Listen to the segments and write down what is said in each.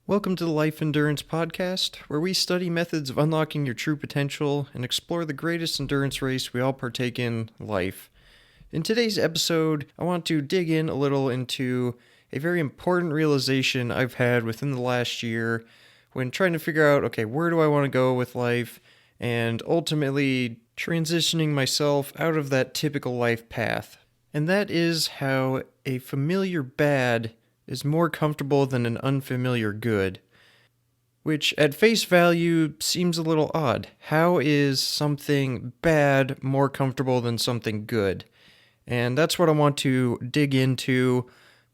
Welcome to the Life Endurance Podcast, where we study methods of unlocking your true potential and explore the greatest endurance race we all partake in, life. In today's episode, I want to dig in a little into a very important realization I've had within the last year when trying to figure out, okay, where do I want to go with life, and ultimately transitioning myself out of that typical life path. And that is how a familiar bad is more comfortable than an unfamiliar good. Which, at face value, seems a little odd. How is something bad more comfortable than something good? And that's what I want to dig into,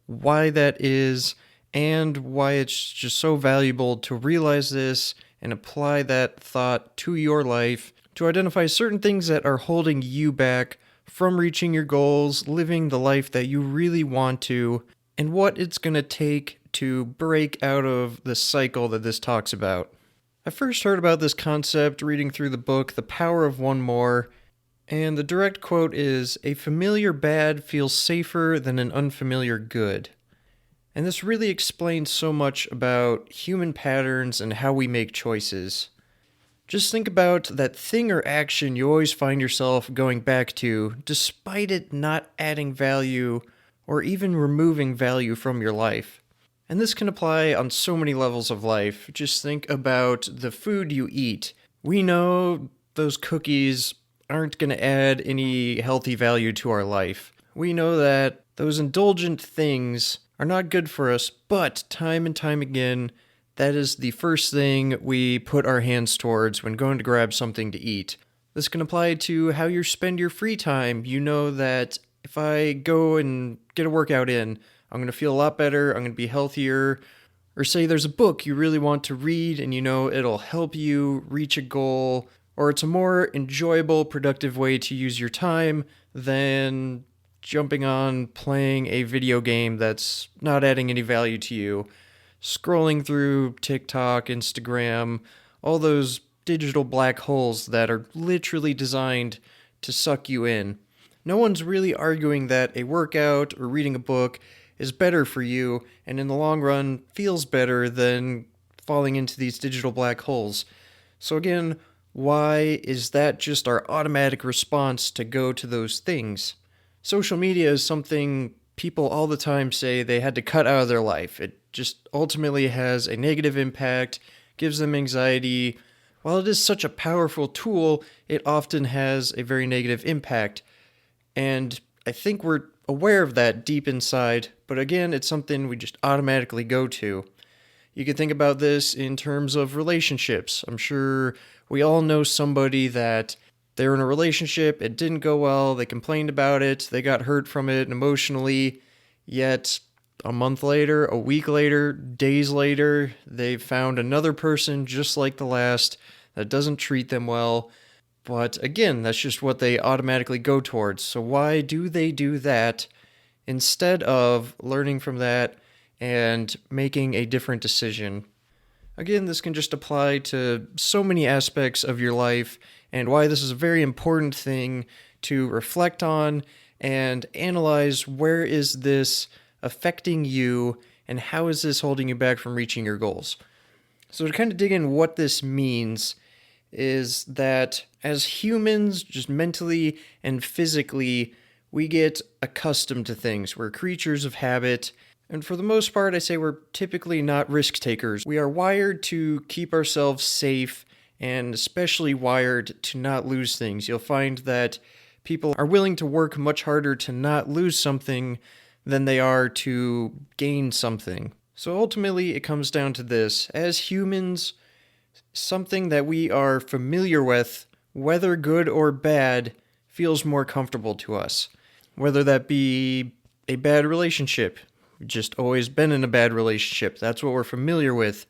why that is, and why it's just so valuable to realize this and apply that thought to your life to identify certain things that are holding you back from reaching your goals, living the life that you really want to, and what it's going to take to break out of the cycle that this talks about. I first heard about this concept reading through the book The Power of One More, and the direct quote is, "A familiar bad feels safer than an unfamiliar good." And this really explains so much about human patterns and how we make choices. Just think about that thing or action you always find yourself going back to, despite it not adding value or even removing value from your life. And this can apply on so many levels of life. Just think about the food you eat. We know those cookies aren't going to add any healthy value to our life. We know that those indulgent things are not good for us, but time and time again, that is the first thing we put our hands towards when going to grab something to eat. This can apply to how you spend your free time. You know that if I go and get a workout in, I'm going to feel a lot better, I'm going to be healthier. Or say there's a book you really want to read and you know it'll help you reach a goal, or it's a more enjoyable, productive way to use your time than jumping on playing a video game that's not adding any value to you, scrolling through TikTok, Instagram, all those digital black holes that are literally designed to suck you in. No one's really arguing that a workout or reading a book is better for you and in the long run feels better than falling into these digital black holes. So again, why is that just our automatic response to go to those things? Social media is something people all the time say they had to cut out of their life. It just ultimately has a negative impact, gives them anxiety. While it is such a powerful tool, it often has a very negative impact. And I think we're aware of that deep inside, but again, it's something we just automatically go to. You can think about this in terms of relationships. I'm sure we all know somebody that they're in a relationship, it didn't go well, they complained about it, they got hurt from it emotionally, yet a month later, a week later, days later, they've found another person just like the last that doesn't treat them well. But again, that's just what they automatically go towards. So why do they do that instead of learning from that and making a different decision? Again, this can just apply to so many aspects of your life, and why this is a very important thing to reflect on and analyze where is this affecting you and how is this holding you back from reaching your goals. So to kind of dig in what this means is that as humans, just mentally and physically, we get accustomed to things. We're creatures of habit. And for the most part, I say we're typically not risk takers. We are wired to keep ourselves safe and especially wired to not lose things. You'll find that people are willing to work much harder to not lose something than they are to gain something. So ultimately, it comes down to this. As humans, something that we are familiar with, whether good or bad, feels more comfortable to us. Whether that be a bad relationship, we've just always been in a bad relationship, that's what we're familiar with,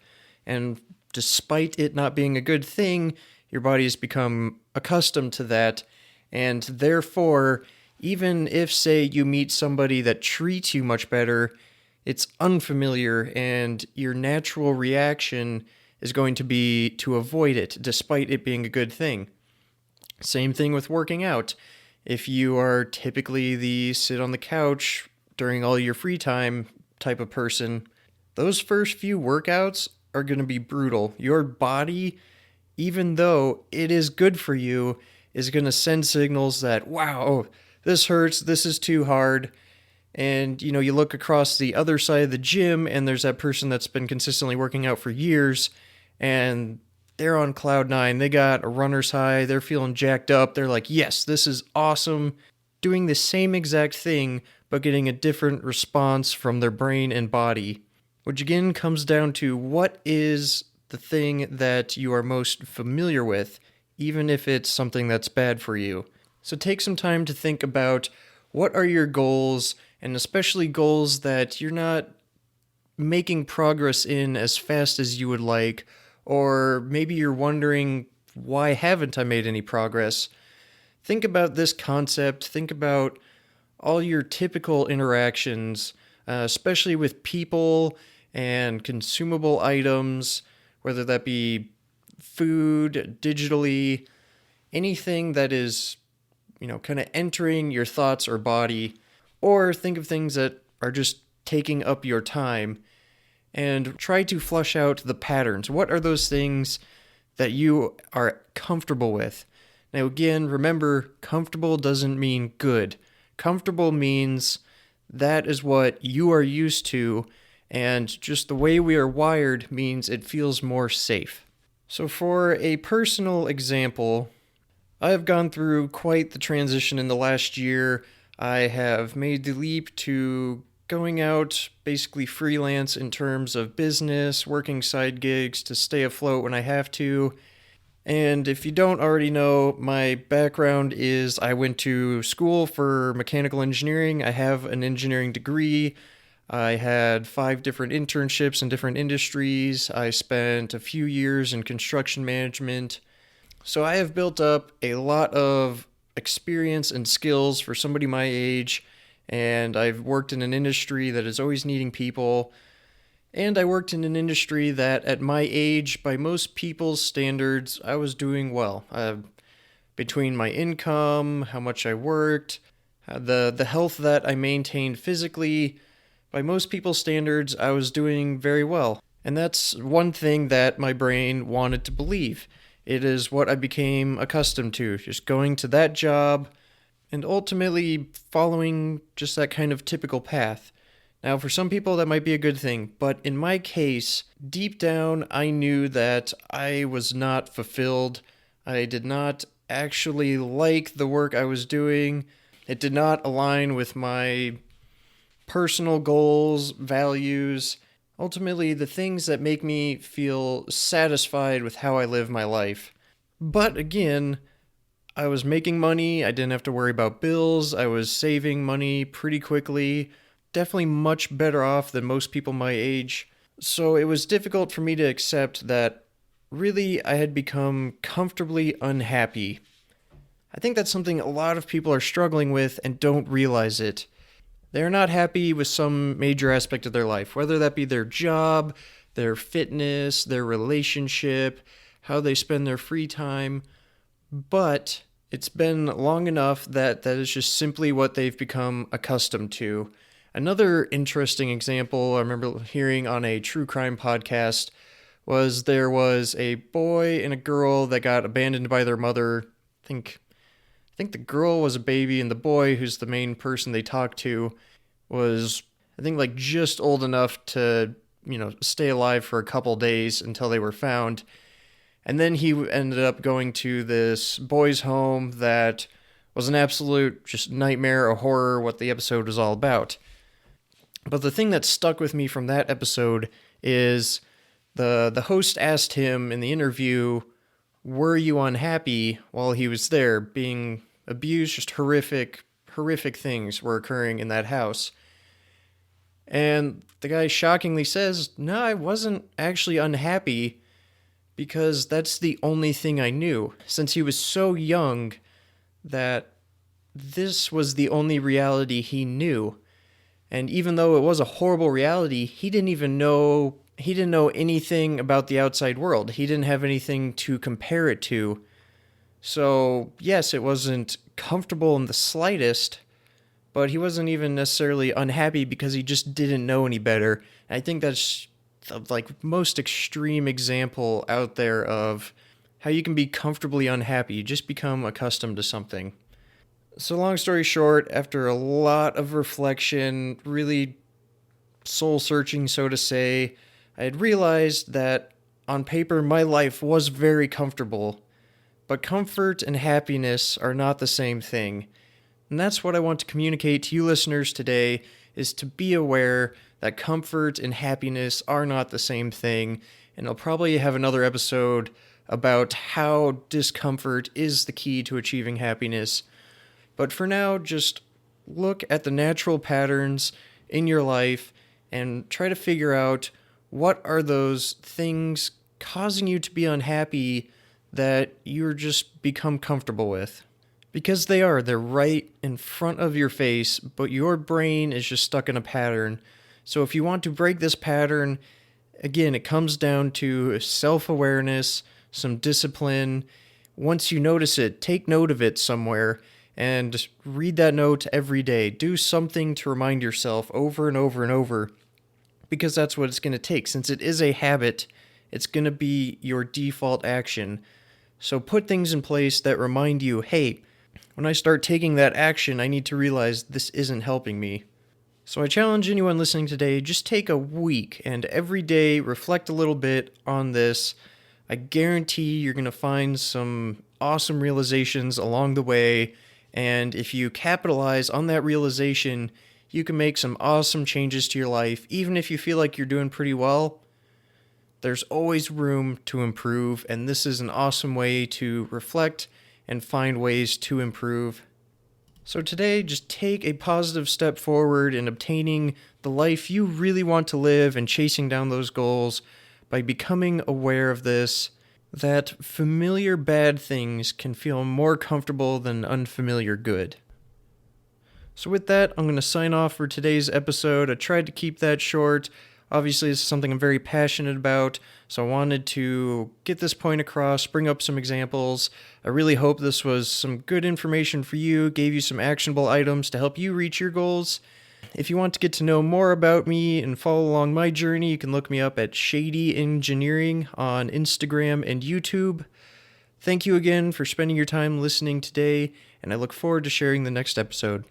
and despite it not being a good thing, your body has become accustomed to that, and therefore, even if, say, you meet somebody that treats you much better, it's unfamiliar, and your natural reaction is going to be to avoid it, despite it being a good thing. Same thing with working out. If you are typically the sit on the couch during all your free time type of person, those first few workouts are going to be brutal. Your body, even though it is good for you, is going to send signals that, wow, this hurts, this is too hard. And, you look across the other side of the gym and there's that person that's been consistently working out for years and they're on cloud nine. They got a runner's high. They're feeling jacked up. They're like, yes, this is awesome. Doing the same exact thing, but getting a different response from their brain and body. Which again comes down to what is the thing that you are most familiar with, even if it's something that's bad for you. So take some time to think about what are your goals, and especially goals that you're not making progress in as fast as you would like, or maybe you're wondering, why haven't I made any progress? Think about this concept. Think about all your typical interactions, especially with people and consumable items, whether that be food, digitally, anything that is, kind of entering your thoughts or body, or think of things that are just taking up your time and try to flush out the patterns. What are those things that you are comfortable with? Now, again, remember, comfortable doesn't mean good. Comfortable means that is what you are used to, and just the way we are wired means it feels more safe. So for a personal example, I have gone through quite the transition in the last year. I have made the leap to going out basically freelance in terms of business, working side gigs to stay afloat when I have to. And if you don't already know, my background is I went to school for mechanical engineering. I have an engineering degree. I had 5 different internships in different industries. I spent a few years in construction management. So I have built up a lot of experience and skills for somebody my age, and I've worked in an industry that is always needing people, and I worked in an industry that at my age, by most people's standards, I was doing well. Between my income, how much I worked, the health that I maintained physically, by most people's standards, I was doing very well. And that's one thing that my brain wanted to believe. It is what I became accustomed to, just going to that job and ultimately following just that kind of typical path. Now, for some people, that might be a good thing, but in my case, deep down, I knew that I was not fulfilled. I did not actually like the work I was doing. It did not align with my personal goals, values, ultimately the things that make me feel satisfied with how I live my life. But again, I was making money, I didn't have to worry about bills, I was saving money pretty quickly, definitely much better off than most people my age. So it was difficult for me to accept that really I had become comfortably unhappy. I think that's something a lot of people are struggling with and don't realize it. They're not happy with some major aspect of their life, whether that be their job, their fitness, their relationship, how they spend their free time. But it's been long enough that that is just simply what they've become accustomed to. Another interesting example I remember hearing on a true crime podcast was there was a boy and a girl that got abandoned by their mother. I think the girl was a baby, and the boy, who's the main person they talked to, was, I think, like just old enough to, stay alive for a couple days until they were found. And then he ended up going to this boys' home that was an absolute just nightmare, a horror, what the episode was all about. But the thing that stuck with me from that episode is the host asked him in the interview, were you unhappy while he was there being abused? Just horrific things were occurring in that house. And the guy shockingly says, no, I wasn't actually unhappy because that's the only thing I knew. Since he was so young, that this was the only reality he knew. And even though it was a horrible reality, he didn't know anything about the outside world. He didn't have anything to compare it to. So, yes, it wasn't comfortable in the slightest, but he wasn't even necessarily unhappy because he just didn't know any better. And I think that's the most extreme example out there of how you can be comfortably unhappy. You just become accustomed to something. So long story short, after a lot of reflection, really soul searching, so to say, I had realized that on paper my life was very comfortable, but comfort and happiness are not the same thing. And that's what I want to communicate to you listeners today, is to be aware that comfort and happiness are not the same thing. And I'll probably have another episode about how discomfort is the key to achieving happiness. But for now, just look at the natural patterns in your life and try to figure out what are those things causing you to be unhappy that you're just become comfortable with. Because they're right in front of your face, but your brain is just stuck in a pattern. So if you want to break this pattern, again, it comes down to self-awareness, some discipline. Once you notice it, take note of it somewhere and read that note every day. Do something to remind yourself over and over and over, because that's what it's going to take. Since it is a habit, it's going to be your default action. So put things in place that remind you, hey, when I start taking that action, I need to realize this isn't helping me. So I challenge anyone listening today, just take a week and every day reflect a little bit on this. I guarantee you're going to find some awesome realizations along the way. And if you capitalize on that realization, you can make some awesome changes to your life. Even if you feel like you're doing pretty well, there's always room to improve. And this is an awesome way to reflect and find ways to improve. So today, just take a positive step forward in obtaining the life you really want to live and chasing down those goals by becoming aware of this, that familiar bad things can feel more comfortable than unfamiliar good. So with that, I'm going to sign off for today's episode. I tried to keep that short. Obviously, this is something I'm very passionate about, so I wanted to get this point across, bring up some examples. I really hope this was some good information for you, gave you some actionable items to help you reach your goals. If you want to get to know more about me and follow along my journey, you can look me up at Shady Engineering on Instagram and YouTube. Thank you again for spending your time listening today, and I look forward to sharing the next episode.